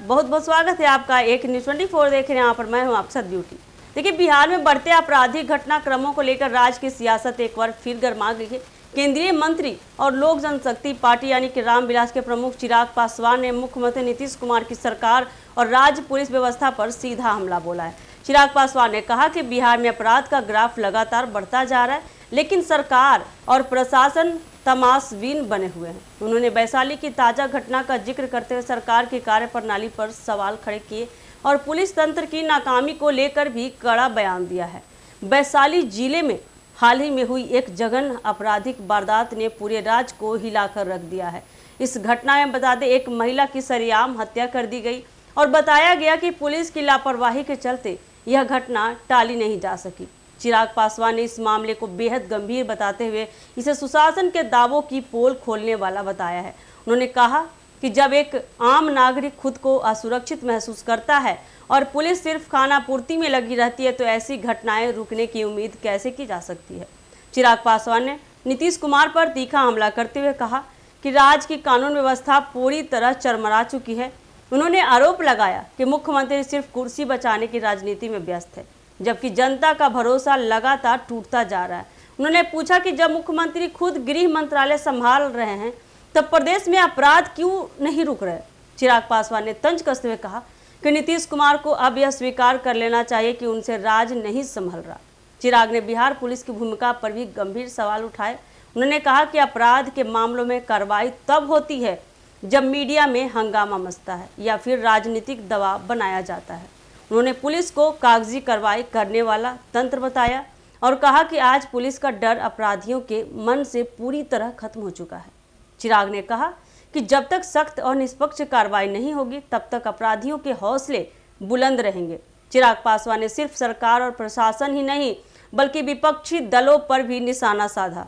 बहुत बहुत स्वागत है आपका एक न्यूज़ 24 देख रहे हैं। यहाँ पर मैं हूँ अक्षत ब्यूटी। देखिए, बिहार में बढ़ते आपराधिक घटनाक्रमों को लेकर राज्य की सियासत एक बार फिर गर्मा गई है। केंद्रीय मंत्री और लोक जनशक्ति पार्टी यानी कि रामविलास के प्रमुख चिराग पासवान ने मुख्यमंत्री नीतीश कुमार की सरकार और राज्य पुलिस व्यवस्था पर सीधा हमला बोला है। चिराग पासवान ने कहा कि बिहार में अपराध का ग्राफ लगातार बढ़ता जा रहा है, लेकिन सरकार और प्रशासन तमाशबीन बने हुए हैं। उन्होंने वैशाली की ताजा घटना का जिक्र करते हुए सरकार की कार्यप्रणाली पर सवाल खड़े किए और पुलिस तंत्र की नाकामी को लेकर भी कड़ा बयान दिया है। वैशाली जिले में हाल ही में हुई एक जघन्य आपराधिक वारदात ने पूरे राज्य को हिलाकर रख दिया है। इस घटना में बता दें, एक महिला की सरेआम हत्या कर दी गई और बताया गया कि पुलिस की लापरवाही के चलते यह घटना टाली नहीं जा सकी। चिराग पासवान ने इस मामले को बेहद गंभीर बताते हुए इसे सुशासन के दावों की पोल खोलने वाला बताया है। उन्होंने कहा कि जब एक आम नागरिक खुद को असुरक्षित महसूस करता है और पुलिस सिर्फ खानापूर्ति में लगी रहती है, तो ऐसी घटनाएं रुकने की उम्मीद कैसे की जा सकती है। चिराग पासवान ने नीतीश कुमार पर तीखा हमला करते हुए कहा कि राज्य की कानून व्यवस्था पूरी तरह चरमरा चुकी है। उन्होंने आरोप लगाया कि मुख्यमंत्री सिर्फ कुर्सी बचाने की राजनीति में व्यस्त है, जबकि जनता का भरोसा लगातार टूटता जा रहा है। उन्होंने पूछा कि जब मुख्यमंत्री खुद गृह मंत्रालय संभाल रहे हैं, तब प्रदेश में अपराध क्यों नहीं रुक रहे। चिराग पासवान ने तंज कसते हुए कहा कि नीतीश कुमार को अब यह स्वीकार कर लेना चाहिए कि उनसे राज नहीं संभल रहा। चिराग ने बिहार पुलिस की भूमिका पर भी गंभीर सवाल उठाए। उन्होंने कहा कि अपराध के मामलों में कार्रवाई तब होती है जब मीडिया में हंगामा मचता है या फिर राजनीतिक दबाव बनाया जाता है। उन्होंने पुलिस को कागजी कार्रवाई करने वाला तंत्र बताया और कहा कि आज पुलिस का डर अपराधियों के मन से पूरी तरह खत्म हो चुका है। चिराग ने कहा कि जब तक सख्त और निष्पक्ष कार्रवाई नहीं होगी, तब तक अपराधियों के हौसले बुलंद रहेंगे। चिराग पासवान ने सिर्फ सरकार और प्रशासन ही नहीं, बल्कि विपक्षी दलों पर भी निशाना साधा।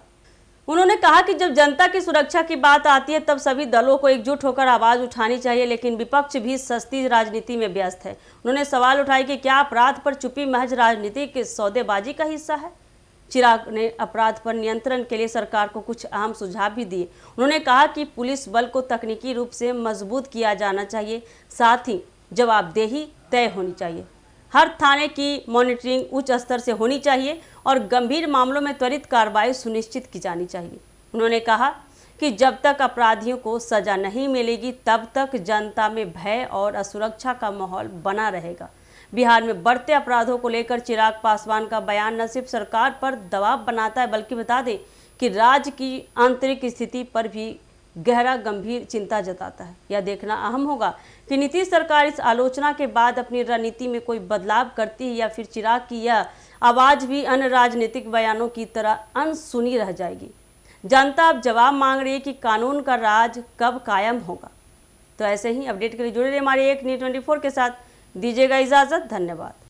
उन्होंने कहा कि जब जनता की सुरक्षा की बात आती है, तब सभी दलों को एकजुट होकर आवाज उठानी चाहिए, लेकिन विपक्ष भी सस्ती राजनीति में व्यस्त है। उन्होंने सवाल उठाए कि क्या अपराध पर चुप्पी महज राजनीति के सौदेबाजी का हिस्सा है। चिराग ने अपराध पर नियंत्रण के लिए सरकार को कुछ अहम सुझाव भी दिए। उन्होंने कहा कि पुलिस बल को तकनीकी रूप से मजबूत किया जाना चाहिए, साथ ही जवाबदेही तय होनी चाहिए। हर थाने की मॉनिटरिंग उच्च स्तर से होनी चाहिए और गंभीर मामलों में त्वरित कार्रवाई सुनिश्चित की जानी चाहिए। उन्होंने कहा कि जब तक अपराधियों को सजा नहीं मिलेगी, तब तक जनता में भय और असुरक्षा का माहौल बना रहेगा। बिहार में बढ़ते अपराधों को लेकर चिराग पासवान का बयान न सिर्फ सरकार पर दबाव बनाता है, बल्कि बता दें कि राज्य की आंतरिक स्थिति पर भी गहरा गंभीर चिंता जताता है। यह देखना अहम होगा कि नीतीश सरकार इस आलोचना के बाद अपनी रणनीति में कोई बदलाव करती है या फिर चिराग की यह आवाज़ भी अन्य राजनीतिक बयानों की तरह अनसुनी रह जाएगी। जनता अब जवाब मांग रही है कि कानून का राज कब कायम होगा। तो ऐसे ही अपडेट के लिए जुड़े रहिए हमारे एक न्यूज़ 24 के साथ। दीजिएगा इजाज़त। धन्यवाद।